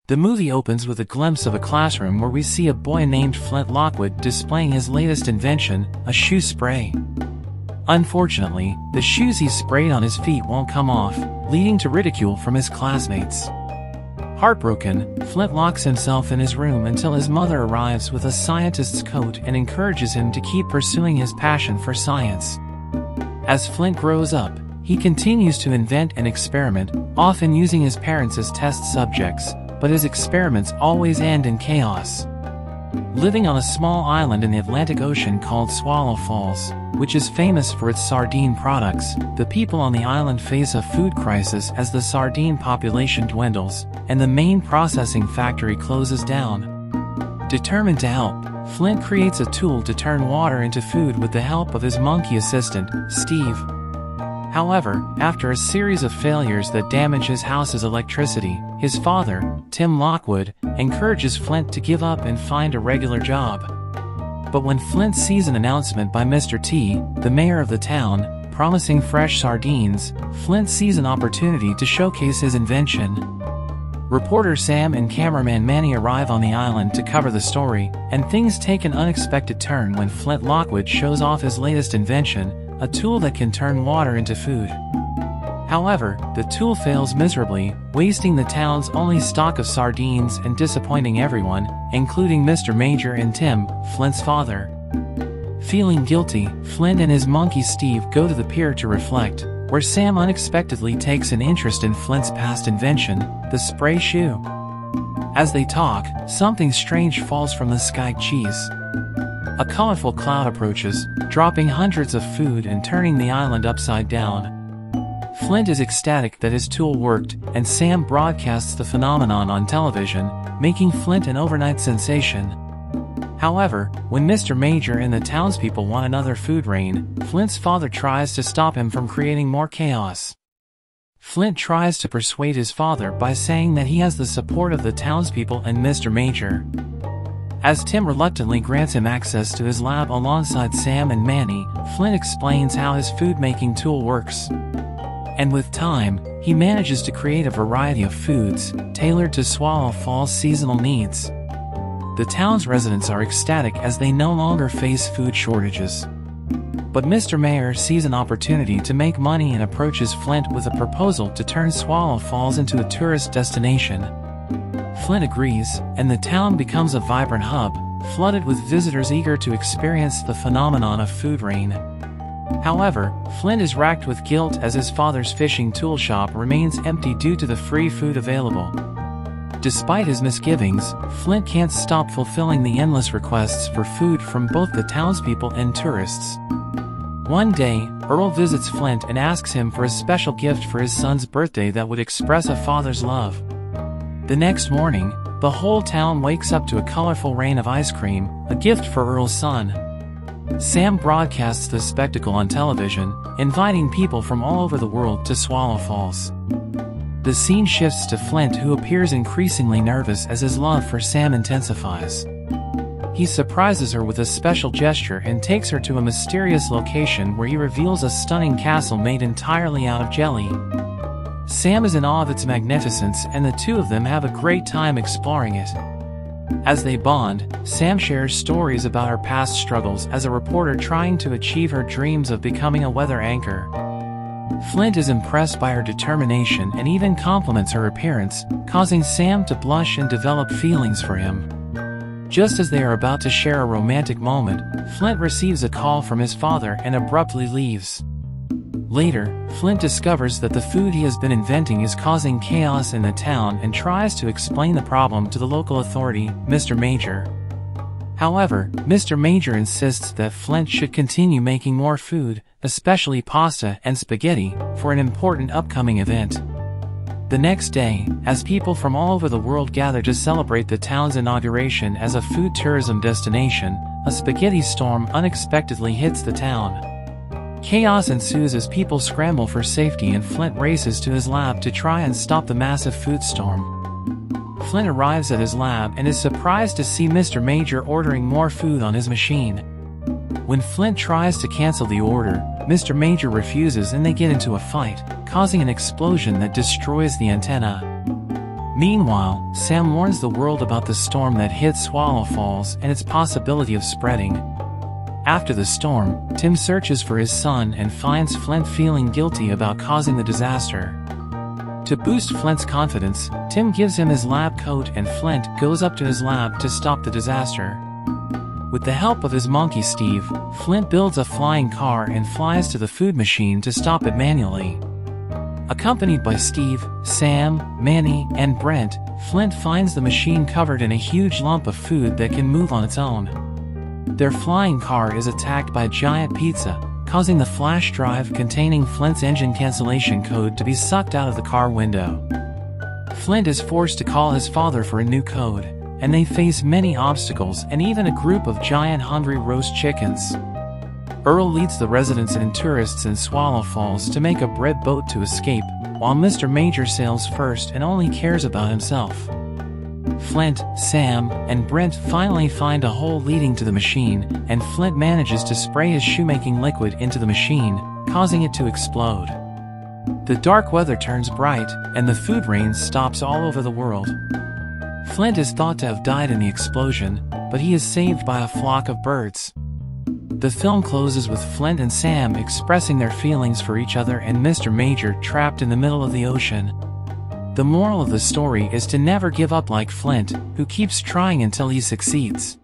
The movie opens with a glimpse of a classroom where we see a boy named Flint Lockwood displaying his latest invention, a shoe spray. Unfortunately, the shoes he sprayed on his feet won't come off, leading to ridicule from his classmates. Heartbroken, Flint locks himself in his room until his mother arrives with a scientist's coat and encourages him to keep pursuing his passion for science. As Flint grows up, he continues to invent and experiment, often using his parents as test subjects, but his experiments always end in chaos. Living on a small island in the Atlantic Ocean called Swallow Falls, which is famous for its sardine products, the people on the island face a food crisis as the sardine population dwindles, and the main processing factory closes down. Determined to help, Flint creates a tool to turn water into food with the help of his monkey assistant, Steve. However, after a series of failures that damage his house's electricity, his father, Tim Lockwood, encourages Flint to give up and find a regular job. But when Flint sees an announcement by Mr. T, the mayor of the town, promising fresh sardines, Flint sees an opportunity to showcase his invention. Reporter Sam and cameraman Manny arrive on the island to cover the story, and things take an unexpected turn when Flint Lockwood shows off his latest invention, a tool that can turn water into food. However, the tool fails miserably, wasting the town's only stock of sardines and disappointing everyone, including Mr. Major and Tim, Flint's father. Feeling guilty, Flint and his monkey Steve go to the pier to reflect, where Sam unexpectedly takes an interest in Flint's past invention, the spray shoe. As they talk, something strange falls from the sky. Cheese. A colorful cloud approaches, dropping hundreds of food and turning the island upside down. Flint is ecstatic that his tool worked, and Sam broadcasts the phenomenon on television, making Flint an overnight sensation. However, when Mr. Major and the townspeople want another food rain, Flint's father tries to stop him from creating more chaos. Flint tries to persuade his father by saying that he has the support of the townspeople and Mr. Major. As Tim reluctantly grants him access to his lab alongside Sam and Manny, Flint explains how his food-making tool works. And with time, he manages to create a variety of foods, tailored to Swallow Falls' seasonal needs. The town's residents are ecstatic as they no longer face food shortages. But Mr. Mayor sees an opportunity to make money and approaches Flint with a proposal to turn Swallow Falls into a tourist destination. Flint agrees, and the town becomes a vibrant hub, flooded with visitors eager to experience the phenomenon of food rain. However, Flint is racked with guilt as his father's fishing tool shop remains empty due to the free food available. Despite his misgivings, Flint can't stop fulfilling the endless requests for food from both the townspeople and tourists. One day, Earl visits Flint and asks him for a special gift for his son's birthday that would express a father's love. The next morning, the whole town wakes up to a colorful rain of ice cream, a gift for Earl's son. Sam broadcasts the spectacle on television, inviting people from all over the world to Swallow Falls. The scene shifts to Flint, who appears increasingly nervous as his love for Sam intensifies. He surprises her with a special gesture and takes her to a mysterious location where he reveals a stunning castle made entirely out of jelly. Sam is in awe of its magnificence, and the two of them have a great time exploring it. As they bond, Sam shares stories about her past struggles as a reporter trying to achieve her dreams of becoming a weather anchor. Flint is impressed by her determination and even compliments her appearance, causing Sam to blush and develop feelings for him. Just as they are about to share a romantic moment, Flint receives a call from his father and abruptly leaves. Later, Flint discovers that the food he has been inventing is causing chaos in the town and tries to explain the problem to the local authority, Mr. Major. However, Mr. Major insists that Flint should continue making more food, especially pasta and spaghetti, for an important upcoming event. The next day, as people from all over the world gather to celebrate the town's inauguration as a food tourism destination, a spaghetti storm unexpectedly hits the town. Chaos ensues as people scramble for safety and Flint races to his lab to try and stop the massive food storm. Flint arrives at his lab and is surprised to see Mr. Major ordering more food on his machine. When Flint tries to cancel the order, Mr. Major refuses and they get into a fight, causing an explosion that destroys the antenna. Meanwhile, Sam warns the world about the storm that hit Swallow Falls and its possibility of spreading. After the storm, Tim searches for his son and finds Flint feeling guilty about causing the disaster. To boost Flint's confidence, Tim gives him his lab coat and Flint goes up to his lab to stop the disaster. With the help of his monkey Steve, Flint builds a flying car and flies to the food machine to stop it manually. Accompanied by Steve, Sam, Manny, and Brent, Flint finds the machine covered in a huge lump of food that can move on its own. Their flying car is attacked by a giant pizza, causing the flash drive containing Flint's engine cancellation code to be sucked out of the car window. Flint is forced to call his father for a new code, and they face many obstacles and even a group of giant hungry roast chickens. Earl leads the residents and tourists in Swallow Falls to make a bread boat to escape, while Mr. Major sails first and only cares about himself. Flint, Sam, and Brent finally find a hole leading to the machine, and Flint manages to spray his shoemaking liquid into the machine, causing it to explode. The dark weather turns bright, and the food rain stops all over the world. Flint is thought to have died in the explosion, but he is saved by a flock of birds. The film closes with Flint and Sam expressing their feelings for each other and Mr. Major trapped in the middle of the ocean. The moral of the story is to never give up like Flint, who keeps trying until he succeeds.